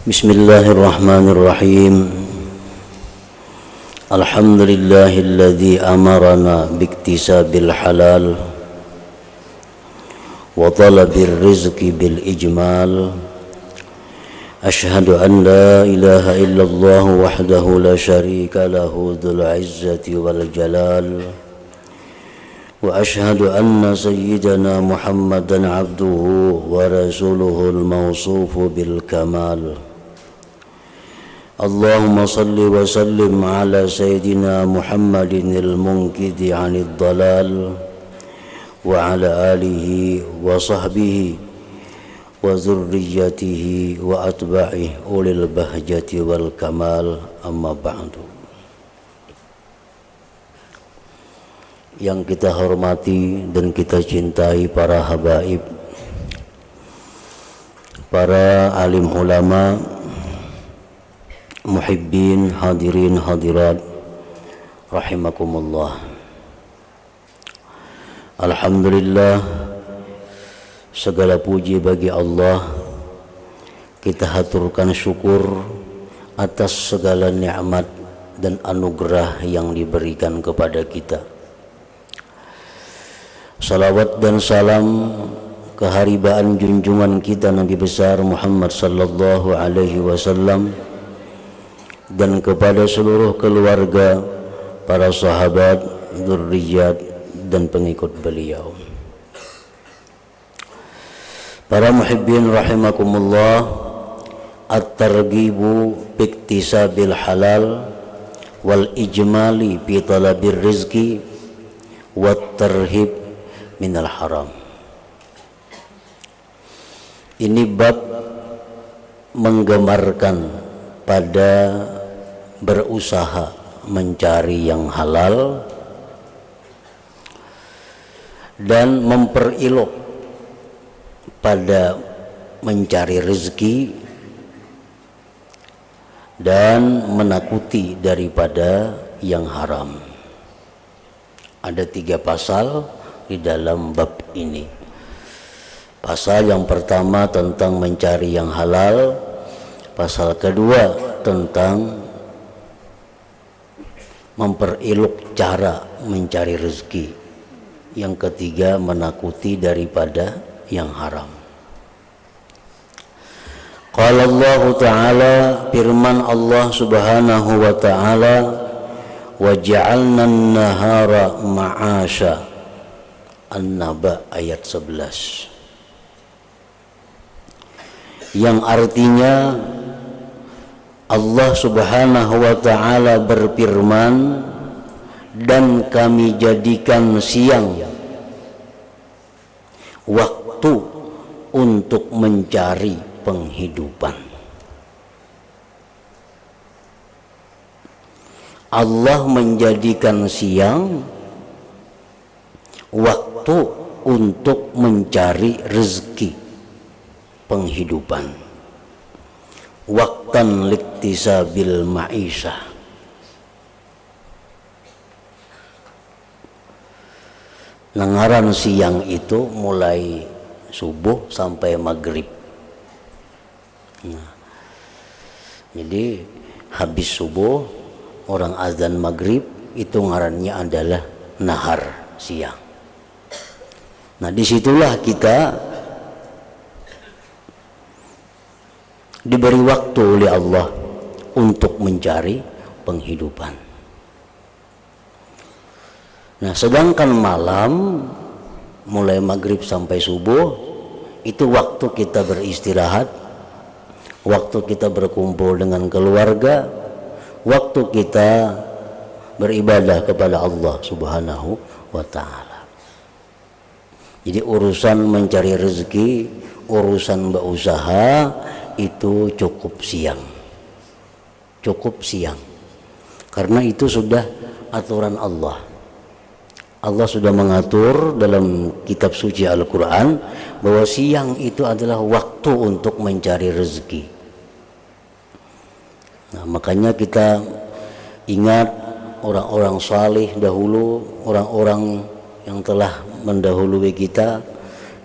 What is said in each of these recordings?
Bismillahirrahmanirrahim. Alhamdulillahilladzi amarana biktisabil halal wa talabir rizqi bil ijmal. Ashhadu an la ilaha illallah wahdahu la syarika lahu dzul izzati wal jalal. Wa ashhadu anna sayyidana Muhammadan abduhu wa rasuluhul mawsufu bil kamal. Allahumma salli wa sallim ala sayyidina Muhammadin al-munkidi 'anid dalal wa ala alihi wa sahbihi wa zurriyyatihi wa atba'ihi ulil bahjati wal kamal, amma ba'du. Yang kita hormati dan kita cintai para habaib, para alim ulama, muhibbin, hadirin hadirat rahimakumullah. Alhamdulillah, segala puji bagi Allah. Kita haturkan syukur atas segala nikmat dan anugerah yang diberikan kepada kita. Salawat dan salam keharibaan junjungan kita Nabi besar Muhammad sallallahu alaihi wasallam dan kepada seluruh keluarga, para sahabat, dzurriyyat dan pengikut beliau. Para muhibbin rahimakumullah, at-targhibu biktisabil halal wal ijmali fi talabir rizqi wat tarhib minal haram. Ini bab menggambarkan pada berusaha mencari yang halal dan memperilok pada mencari rezeki dan menakuti daripada yang haram. Ada 3 pasal di dalam bab ini. Pasal yang pertama tentang mencari yang halal, pasal kedua tentang memperilok cara mencari rezeki, yang ketiga menakuti daripada yang haram. Qala Allah Ta'ala, firman Allah Subhanahu wa Ta'ala, wa ja'alna an-nahara ma'asha. An-Naba ayat 11, yang artinya Allah Subhanahu wa Ta'ala berfirman, dan kami jadikan siang waktu untuk mencari penghidupan. Allah menjadikan siang waktu untuk mencari rezeki penghidupan, waqtan liktisabil ma'isyah. Ngaran siang itu mulai subuh sampai maghrib. Jadi habis subuh orang azan maghrib itu ngarannya adalah nahar, siang. Nah, disitulah kita diberi waktu oleh Allah untuk mencari penghidupan. Nah, sedangkan malam mulai maghrib sampai subuh itu waktu kita beristirahat, waktu kita berkumpul dengan keluarga, waktu kita beribadah kepada Allah Subhanahu wa Ta'ala. Jadi urusan mencari rezeki, urusan berusaha itu cukup siang. Cukup siang. Karena itu sudah aturan Allah. Allah sudah mengatur dalam kitab suci Al-Quran bahwa siang itu adalah waktu untuk mencari rezeki. Nah, makanya kita ingat orang-orang saleh dahulu, orang-orang yang telah mendahului kita,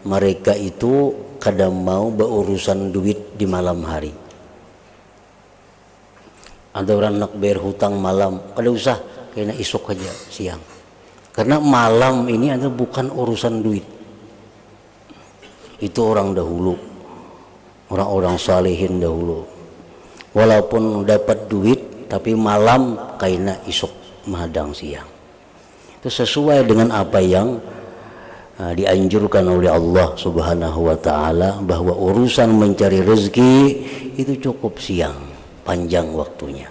mereka itu kadang mau berurusan duit di malam hari. Ada orang nak bayar hutang malam, kada usah, kayaknya esok aja siang. Karena malam ini adalah bukan urusan duit. Itu orang dahulu, orang-orang salihin dahulu. Walaupun dapat duit, tapi malam kayaknya esok madang siang. Itu sesuai dengan apa yang dianjurkan oleh Allah Subhanahu wa ta'ala, bahwa urusan mencari rezeki itu cukup siang, panjang waktunya.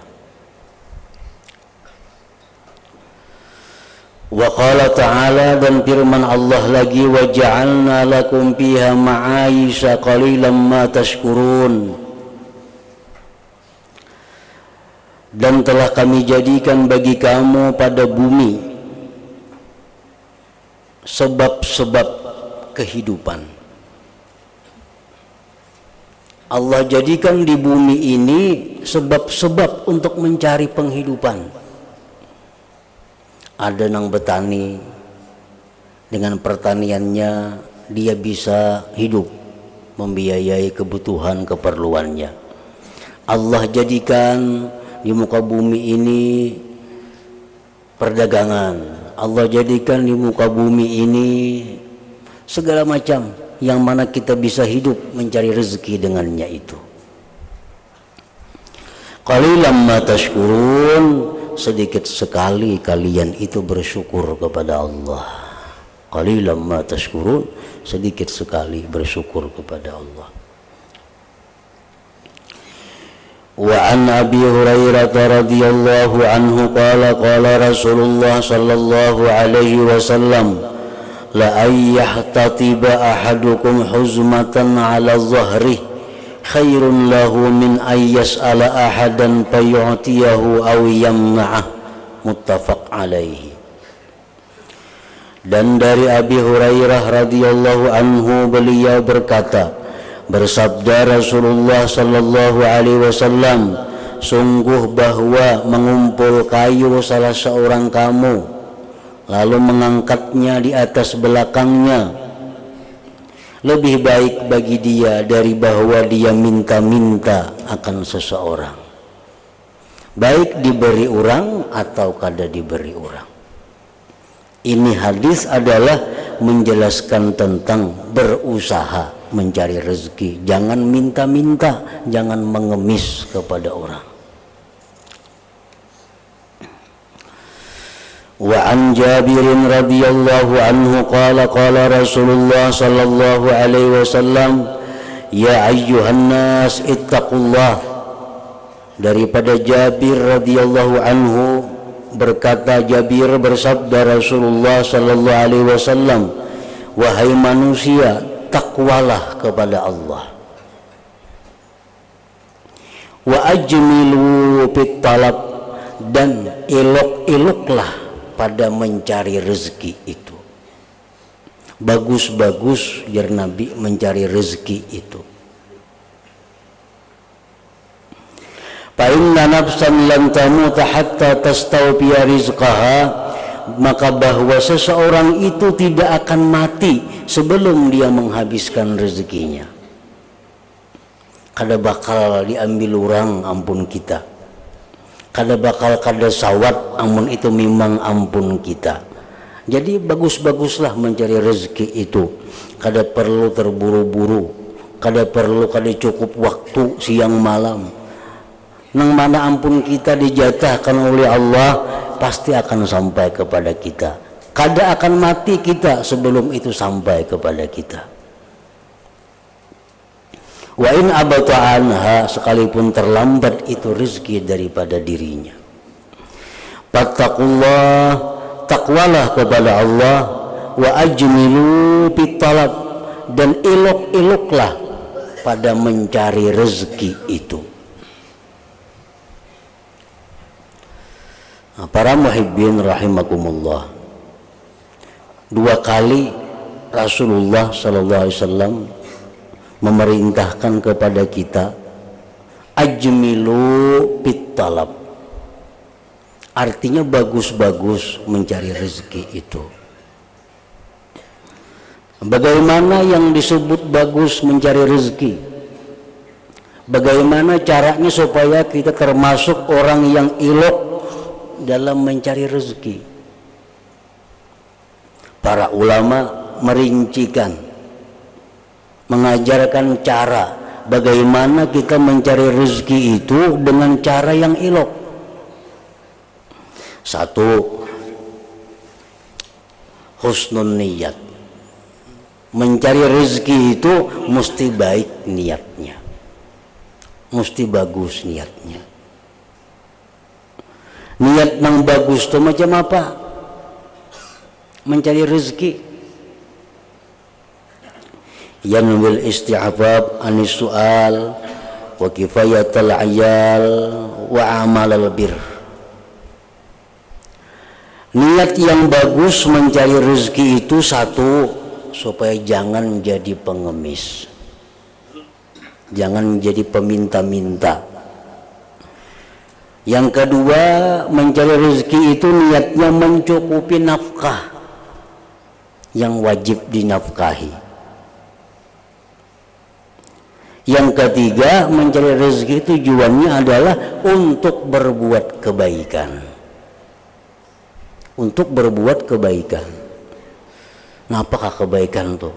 Wa qala ta'ala, dan firman Allah lagi, wa ja'alna lakum fiha ma'aisha qalilan ma tashkurun, dan telah kami jadikan bagi kamu pada bumi sebab-sebab kehidupan. Allah jadikan di bumi ini sebab-sebab untuk mencari penghidupan. Ada nang betani, dengan pertaniannya dia bisa hidup, membiayai kebutuhan keperluannya. Allah jadikan di muka bumi ini perdagangan. Allah jadikan di muka bumi ini segala macam yang mana kita bisa hidup mencari rezeki dengannya itu. Qalilan ma tashkurun, sedikit sekali kalian itu bersyukur kepada Allah. Qalilan ma tashkurun, sedikit sekali bersyukur kepada Allah. وعن أبي هريرة رضي الله عنه قال قال رسول الله صلى الله عليه وسلم لأن يحتطب أحدكم حزمة على ظهره خير له من أن يسأل أحدا فيعطيه أو يمنعه متفق عليه. Dan dari Abi Hurairah radhiyallahu anhu, beliau berkata, bersabda Rasulullah sallallahu alaihi wasallam, sungguh bahwa mengumpul kayu salah seorang kamu lalu mengangkatnya di atas belakangnya lebih baik bagi dia dari bahwa dia minta-minta akan seseorang, baik diberi orang atau kada diberi orang. Ini hadis adalah menjelaskan tentang berusaha mencari rezeki, jangan minta-minta, jangan mengemis kepada orang. Wa an Jabir radhiyallahu anhu qala qala Rasulullah sallallahu alaihi wasallam, ya ayyuhan nas ittaqullah. Daripada Jabir radhiyallahu anhu berkata, Jabir bersabda Rasulullah sallallahu alaihi wasallam, wahai manusia, takwalah kepada Allah. Wa ajmilu fit talab, dan elok-eloklah pada mencari rezeki itu. Bagus-bagus jar Nabi mencari rezeki itu. Fa inna nafsan lan tamuta hatta tastawfiya rizqaha, maka bahwa seseorang itu tidak akan mati sebelum dia menghabiskan rezekinya. Kada bakal diambil orang ampun kita, kada bakal kada sawat amun itu memang ampun kita. Jadi bagus-baguslah mencari rezeki itu, kada perlu terburu-buru, kada perlu kada cukup waktu siang malam. Nang mana ampun kita dijatahkan oleh Allah pasti akan sampai kepada kita. Kada akan mati kita sebelum itu sampai kepada kita. Wa in abata anha, sekalipun terlambat itu rezeki daripada dirinya. Fattaqullah, takwalah kepada Allah. Wa ajmilu fit talab, dan elok-eloklah pada mencari rezeki itu. Para muhibbin rahimakumullah, dua kali Rasulullah sallallahu alaihi wasallam memerintahkan kepada kita ajmilu fit talab, artinya bagus-bagus mencari rezeki itu. Bagaimana yang disebut bagus mencari rezeki? Bagaimana caranya supaya kita termasuk orang yang ilok dalam mencari rezeki? Para ulama merincikan, mengajarkan cara bagaimana kita mencari rezeki itu dengan cara yang ilok. Satu, husnul niyat. Mencari rezeki itu mesti baik niatnya, mesti bagus niatnya. Niat yang bagus itu macam apa? Mencari rezeki. Yanwil isti'afab anis su'al wa kifayatul ayal wa amalal bir. Niat yang bagus mencari rezeki itu satu, supaya jangan jadi pengemis, jangan jadi peminta-minta. Yang kedua, mencari rezeki itu niatnya mencukupi nafkah yang wajib dinafkahi. Yang ketiga, mencari rezeki tujuannya adalah untuk berbuat kebaikan, untuk berbuat kebaikan. Nah, apakah kebaikan tuh?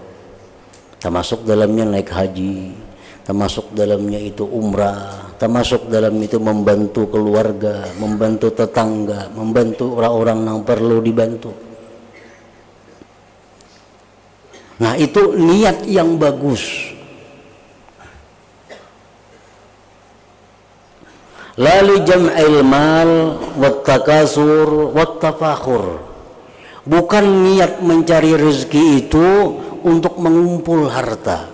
Termasuk dalamnya naik haji, termasuk dalamnya itu umrah, termasuk dalam itu membantu keluarga, membantu tetangga, membantu orang-orang yang perlu dibantu. Nah, itu niat yang bagus. Lalu jam'il mal wat takasur wat tafakhur. Bukan niat mencari rezeki itu untuk mengumpul harta.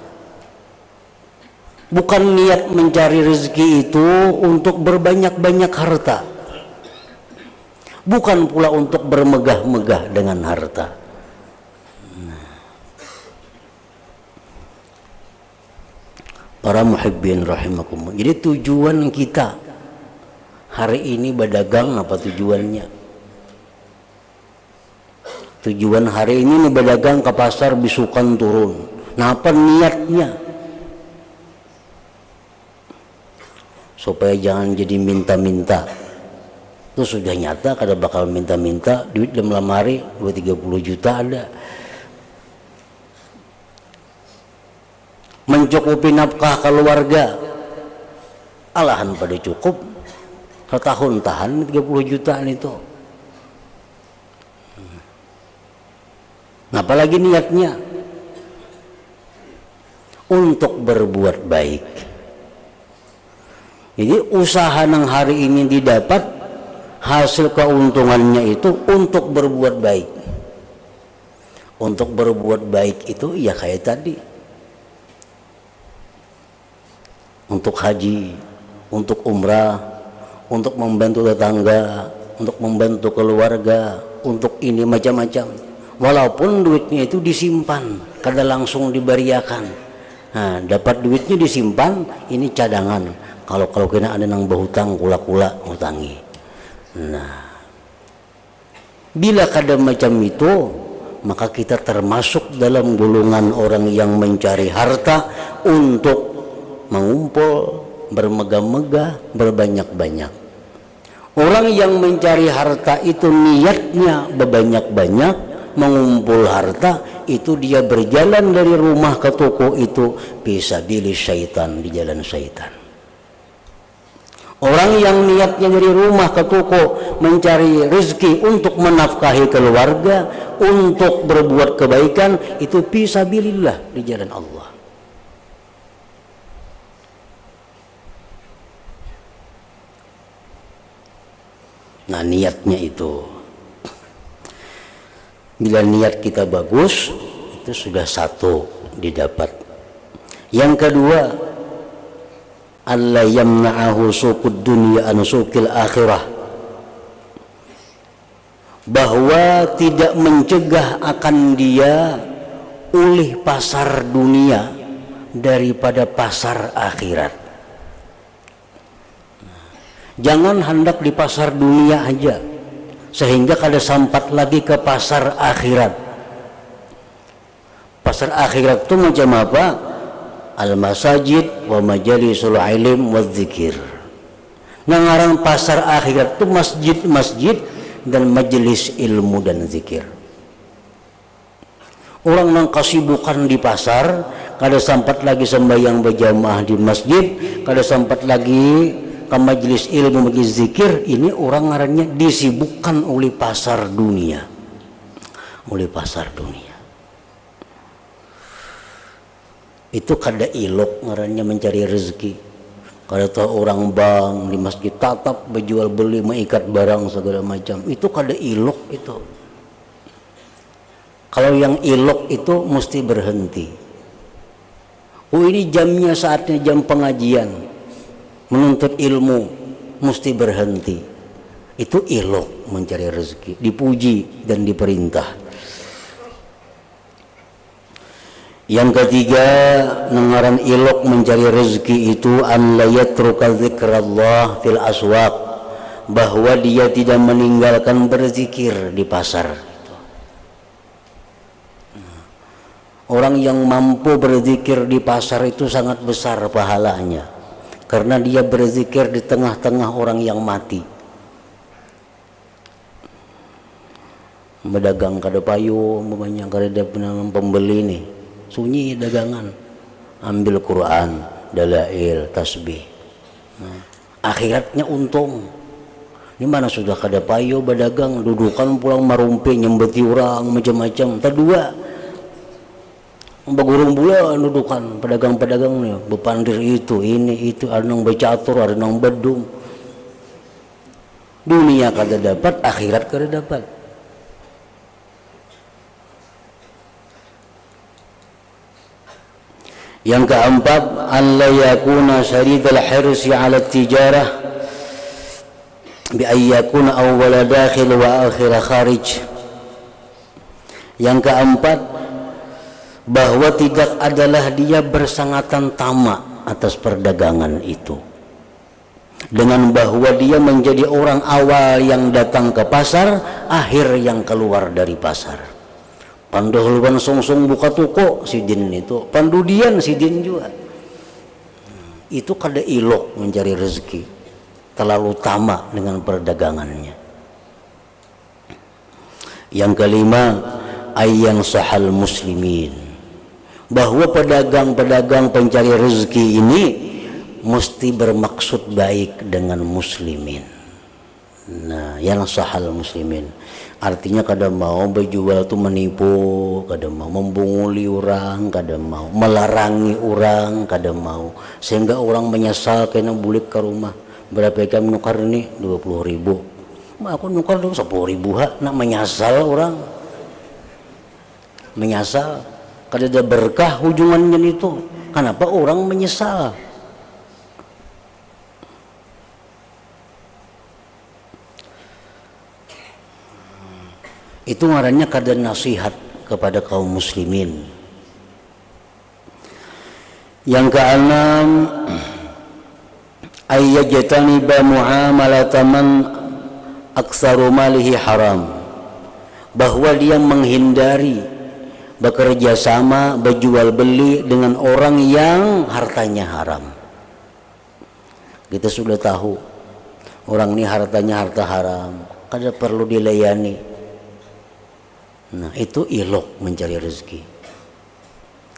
Bukan niat mencari rezeki itu untuk berbanyak-banyak harta. Bukan pula untuk bermegah-megah dengan harta. Para muhibbin rahimakumullah. Jadi tujuan kita hari ini berdagang apa tujuannya? Tujuan hari ini nih berdagang ke pasar bisukan turun. Nah, apa niatnya? Supaya jangan jadi minta-minta. Itu sudah nyata kada bakal minta-minta, duit dalam lemari 2-30 juta ada. Mencukupi nafkah keluarga, alahan pada cukup. Setahun tahan 30 jutaan itu. Nah, apalagi niatnya untuk berbuat baik. Jadi usaha yang hari ini didapat, hasil keuntungannya itu untuk berbuat baik. Untuk berbuat baik itu ya kayak tadi, untuk haji, untuk umrah, untuk membantu tetangga, untuk membantu keluarga, untuk ini macam-macam. Walaupun duitnya itu disimpan, kada langsung diberiakan. Nah, dapat duitnya disimpan, ini cadangan. Kalau kena ada nang berhutang, kula-kula ngutangi. Nah, bila kada macam itu, maka kita termasuk dalam golongan orang yang mencari harta untuk mengumpul, bermegah-megah, berbanyak-banyak. Orang yang mencari harta itu niatnya berbanyak-banyak, mengumpul harta, itu dia berjalan dari rumah ke toko itu fisabilillah syaitan, di jalan syaitan. Orang yang niatnya dari rumah ke toko mencari rezeki untuk menafkahi keluarga, untuk berbuat kebaikan, itu fisabilillah, di jalan Allah. Nah, niatnya itu, bila niat kita bagus, itu sudah satu didapat. Yang kedua, alla yamna'ahu suqud dunya an suqil akhirah, bahwa tidak mencegah akan dia ulih pasar dunia daripada pasar akhirat. Jangan hendak di pasar dunia aja sehingga kada sampat lagi ke pasar akhirat. Pasar akhirat itu macam apa? al-masajid wa majalisul ilm wa dzikir. Ngarang pasar akhirat itu masjid-masjid dan majelis ilmu dan zikir. Orang nang kasibukan di pasar, kada sempat lagi sembahyang berjamaah di masjid, kada sempat lagi ke majelis ilmu, majelis zikir. Ini orang ngarannya disibukkan oleh pasar dunia, oleh pasar dunia. Itu kada ilok ngarannya mencari rezeki. Kada tahu orang bang di masjid tatap berjual beli mengikat barang segala macam. Itu kada ilok itu. Kalau yang ilok itu mesti berhenti. Oh ini jamnya, saatnya jam pengajian, menuntut ilmu, mesti berhenti. Itu ilok mencari rezeki, dipuji dan diperintah. Yang ketiga, nengaran ilok mencari rezeki itu an la yatruka dzikrallah fil aswaq, bahwa dia tidak meninggalkan berzikir di pasar. Orang yang mampu berzikir di pasar itu sangat besar pahalanya, karena dia berzikir di tengah-tengah orang yang mati. Berdagang kada payu, banyak kada pembeli nih, sunyi dagangan, ambil Quran, dalail, tasbih. Akhiratnya untung. Ini mana sudah kada payu berdagang, dudukan pulang marumpi nyembeti orang macam-macam. Tadua bagurung pula dudukan pedagang-pedagang nih, bepandir itu, ini itu, ada nang becatur, ada nang bedung. Dunia kada dapat, akhirat kada dapat. Yang keempat, alla yakuna syadidal hirsi 'ala tijarah bi ay yakuna awwala dakhil wa akhir kharij. Yang keempat, bahwa tidak adalah dia bersangatan tamak atas perdagangan itu, dengan bahwa dia menjadi orang awal yang datang ke pasar, akhir yang keluar dari pasar. Panduhuluan song-song buka toko sidin itu, pandudian sidin juga. Itu kada ilok mencari rezeki, terlalu tamak dengan perdagangannya. Yang kelima, ayyan sahal muslimin, bahwa pedagang-pedagang pencari rezeki ini mesti bermaksud baik dengan muslimin. Nah, yang sahal muslimin artinya kada mau berjual tu menipu, kada mau membunguli orang, kada mau melarangi orang, kada mau sehingga orang menyesal kena bulik ke rumah. Berapa kamu nukar ini? 20.000. Aku nukar dong 10.000 nak menyesal orang. Menyesal. Kada ada berkah hujungannya itu. Kenapa orang menyesal? Itu ngarannya kada nasihat kepada kaum muslimin. Yang keenam, ayyajtaniba muamalataman aktsaru malihi haram, bahwa dia menghindari bekerja sama, berjual beli dengan orang yang hartanya haram. Kita sudah tahu orang ini hartanya harta haram, kada perlu dilayani. Nah, itu ilok mencari rezeki.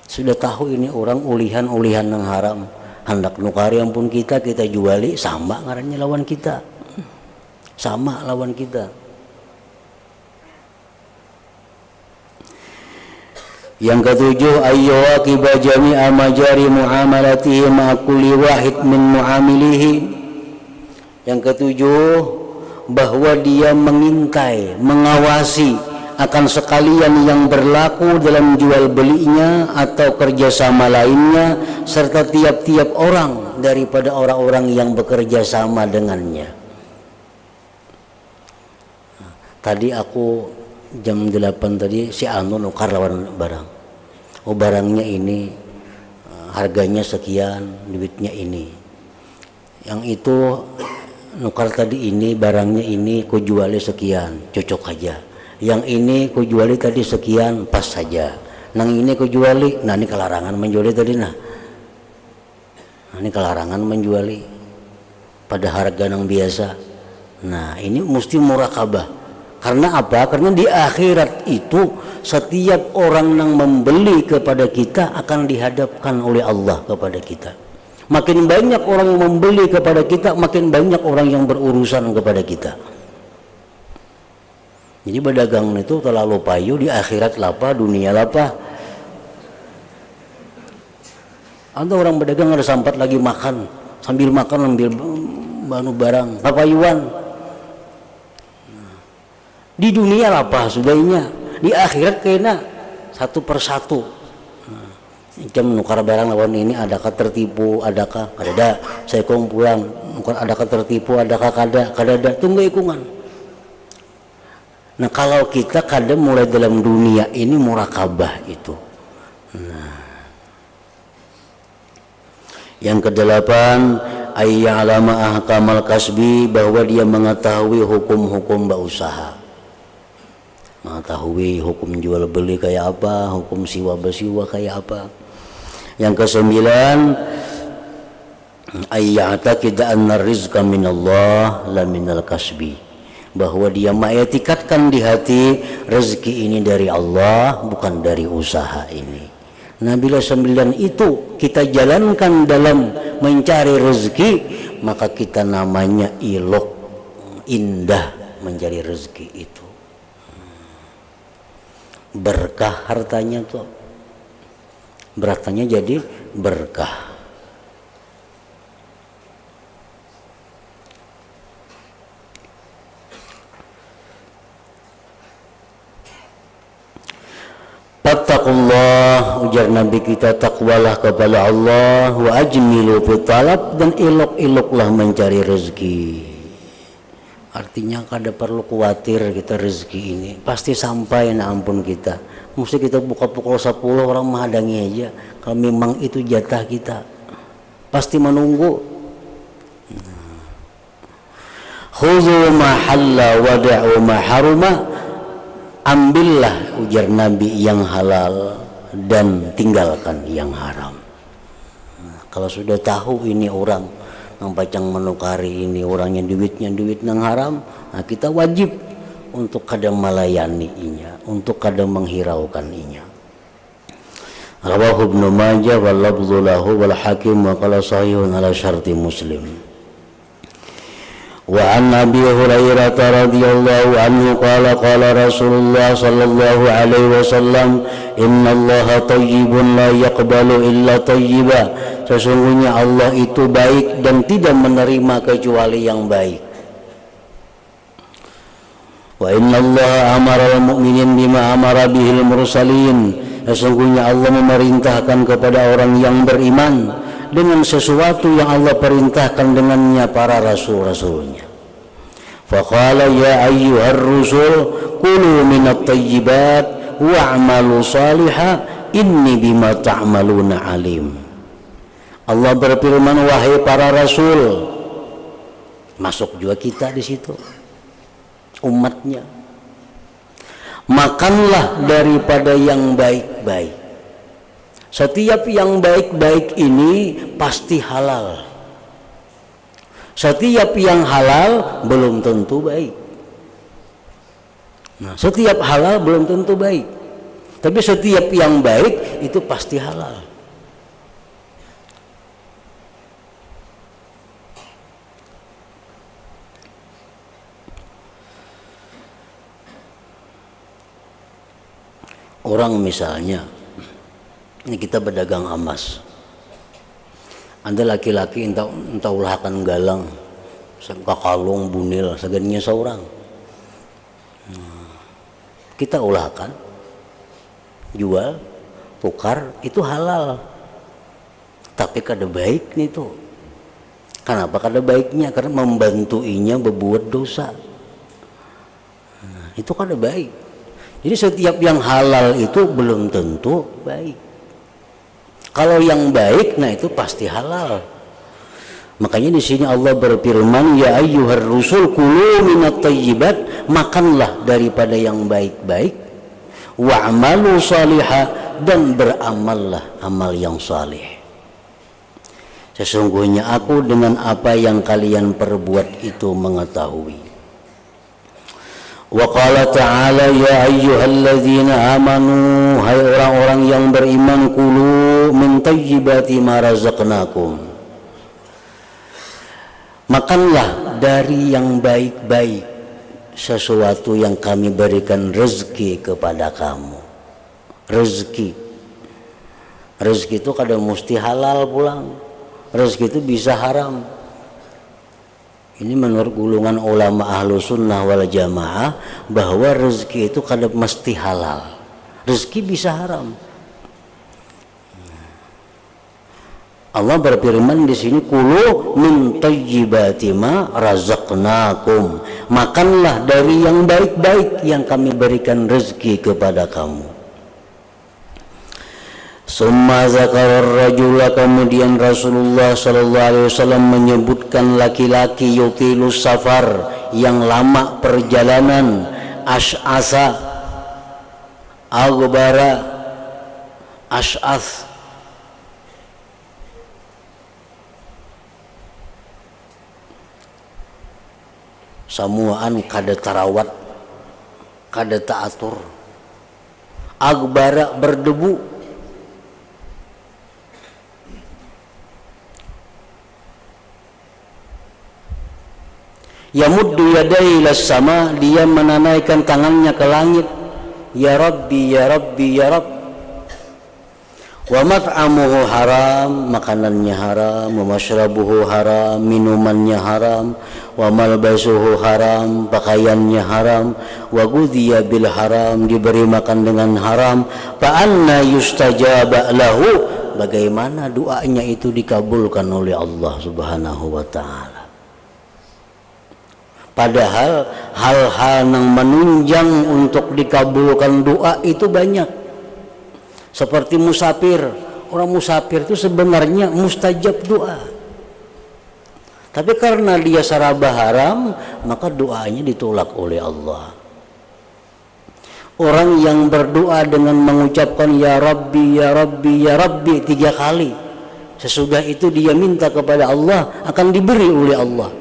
Sudah tahu ini orang ulihan-ulihan yang haram, hendak nukari ampun kita juali, sama ngarannya lawan kita. Sama lawan kita. Yang ketujuh, ayyuwaqiba jami'a majari muamalatihi ma'a kulli wahid min muamilihi. Yang ketujuh, bahwa dia mengintai, mengawasi akan sekalian yang berlaku dalam jual belinya atau kerjasama lainnya, serta tiap-tiap orang daripada orang-orang yang bekerja sama dengannya. Tadi aku jam 8 tadi si Anu nukar lawan barang. Oh barangnya ini harganya sekian, duitnya ini. Yang itu nukar tadi ini barangnya ini ku juali sekian, cocok aja. Yang ini ku juali tadi sekian, pas saja. Nang ini ku juali, nah ini kelarangan menjuali tadi nah. Ini kelarangan menjuali pada harga yang biasa. Nah, ini mesti muraqabah. Karena apa? Karena di akhirat itu setiap orang yang membeli kepada kita akan dihadapkan oleh Allah kepada kita. Makin banyak orang yang membeli kepada kita, makin banyak orang yang berurusan kepada kita. Jadi berdagang itu terlalu payu, di akhirat lapa, dunia lapa. Ada orang berdagang ada sampat lagi makan, sambil makan ambil barang papayuan. Di dunia lapa sudahnya, di akhirat kena satu persatu. Jam nukar barang lawan ini, adakah tertipu, adakah kada, saya kong pulang, adakah tertipu, adakah kada, tunggu ikungan. Nah, kalau kita kada mulai dalam dunia ini muraqabah itu. Nah, yang kedelapan, ayya'lama ahkamal kasbi, bahwa dia mengetahui hukum-hukum berusaha. Mengetahui hukum jual beli kayak apa, hukum siwa bersiwa kayak apa. Yang kesembilan, ayya'taqid anna rizqa minallah la minal kasbi, bahwa dia mengetikatkan di hati rezeki ini dari Allah, bukan dari usaha ini. Nah, bila sembilan itu kita jalankan dalam mencari rezeki, maka kita namanya ilok, indah mencari rezeki itu. Berkah hartanya tuh, hartanya jadi berkah. Fattaqullah, ujar Nabi kita, takwalah kepada Allah, wa ajmilu fi talab, dan elok-eloklah mencari rezeki. Artinya kada perlu khawatir kita rezeki ini pasti sampai, nah ampun kita. Mesti kita buka pukul 10 orang menghadangi aja. Kalau memang itu jatah kita, pasti menunggu. Khudhu ma halla wada'u ma haruma, ambillah, ujar Nabi, yang halal dan tinggalkan yang haram. Nah, kalau sudah tahu ini orang yang pacang menukari ini, orangnya duitnya duit yang haram, nah kita wajib untuk kada melayani inya, untuk kada menghiraukan inya. Rawahu Ibnu Majah wal lafdhu lahu wal Hakim wa qala sahihun ala syarti Muslim. Wa an Abi Hurairah radhiyallahu anhu qala qala Rasulullah sallallahu alaihi wasallam, innallaha thayyibun la yaqbalu illa thayyiba, sesungguhnya Allah itu baik dan tidak menerima kecuali yang baik. Wa innallaha amara al-mu'minin bima amara bihil mursalin, sesungguhnya Allah memerintahkan kepada orang yang beriman dengan sesuatu yang Allah perintahkan dengannya para rasul-rasulnya. Faqala ya ayyuhar rusul kulu minat tayyibat wa'malu salihah inni bima ta'maluna alim. Allah berfirman, wahai para rasul, masuk juga kita di situ, umatnya, makanlah daripada yang baik-baik. Setiap yang baik-baik ini pasti halal. Setiap yang halal belum tentu baik. Nah, setiap halal belum tentu baik. Tapi setiap yang baik itu pasti halal. Orang misalnya, ini kita berdagang emas, ada laki-laki entah ulahkan galang, kalung, bunil, seganinya seorang. Kita ulahkan, jual, tukar, itu halal. Tapi kada baik nih tuh. Kenapa kada baiknya? Karena membantuinya berbuat dosa. Itu kada baik. Jadi setiap yang halal itu belum tentu baik. Kalau yang baik, nah itu pasti halal. Makanya di sini Allah berfirman, ya ayyuhar rusul kulu minat thayyibat, makanlah daripada yang baik-baik, wa'malu salihah, dan beramallah amal yang salih. Sesungguhnya aku dengan apa yang kalian perbuat itu mengetahui. Wa qala ta'ala ya ayyuhalladzina amanu, hai orang-orang yang beriman, kulu min thayyibati ma razaqnakum, makanlah dari yang baik-baik sesuatu yang kami berikan rezeki kepada kamu. Rezeki itu kadang mesti halal pulang, rezeki itu bisa haram. Ini menurut golongan ulama ahlu sunnah wal jamaah, bahwa rezeki itu kadang mesti halal, rezeki bisa haram. Allah berfirman di sini, kulu min thayyibati ma razaqnakum, makanlah dari yang baik-baik yang kami berikan rezeki kepada kamu. Summa zakar rajula, kemudian Rasulullah sallallahu alaihi wasallam menyebutkan laki-laki yutilus safar, yang lama perjalanan, ash'asa, aghbara, ash'ath, samuaan kada tarawat, kada taatur, aghbara berdebu, yamuddu yadai ilas sama, dia menanaikan tangannya ke langit, ya Rabbi ya Rabbi ya Rabb. Wa mat'amuhu haram, makanannya haram, wa mashrabuhu haram, minumannya haram, wa malbasuhu haram, pakaiannya haram, wa ghudhiya bil haram, diberi makan dengan haram. Fa anna yustajaba lahu, bagaimana doanya itu dikabulkan oleh Allah Subhanahu wa taala. Padahal hal-hal yang menunjang untuk dikabulkan doa itu banyak. Seperti musafir, orang musafir itu sebenarnya mustajab doa, tapi karena dia sarabah haram, maka doanya ditolak oleh Allah. Orang yang berdoa dengan mengucapkan ya Rabbi ya Rabbi ya Rabbi 3 kali, sesudah itu dia minta kepada Allah, akan diberi oleh Allah.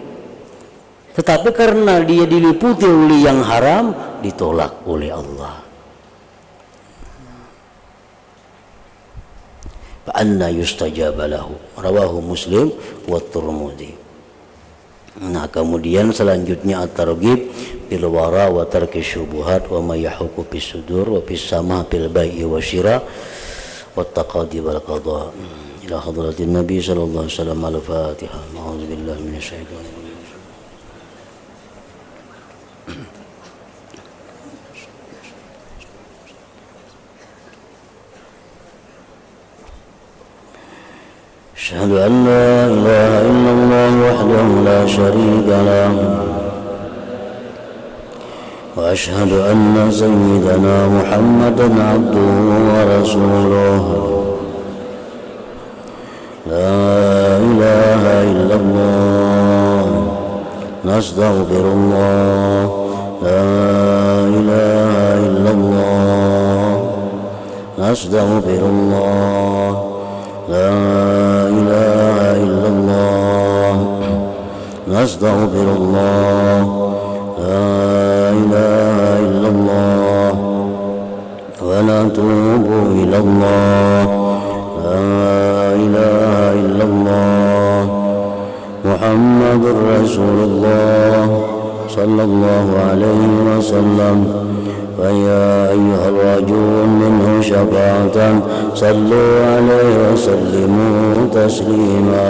Tetapi karena dia diliputi oleh yang haram, ditolak oleh Allah. Fa anna yustajaba lahu, rawahu Muslim wa Tirmidzi. Nah, kemudian selanjutnya at-targhib bil wara wa tarki syubuhat wa ma yahuqu bis sudur wa bis sama bil bai'i wa syira wa taqadi wal qada. Ila hadratin Nabi sallallahu alaihi wasallam. Al-Fatihah. A'udzubillahi minasyaitonir rajim. أشهد أن لا إله إلا الله وحده لا شريك له وأشهد أن سيدنا محمدا عبده ورسوله لا إله إلا الله نستغفر الله لا إله إلا الله نستغفر الله لا إله إلا الله نستغفر الله لا إله إلا الله ونتوب إلى الله لا إله إلا الله محمد رسول الله صلى الله عليه وسلم. فيا أيها الرجل منه شفاعة صلوا عليه وسلموا تسليما.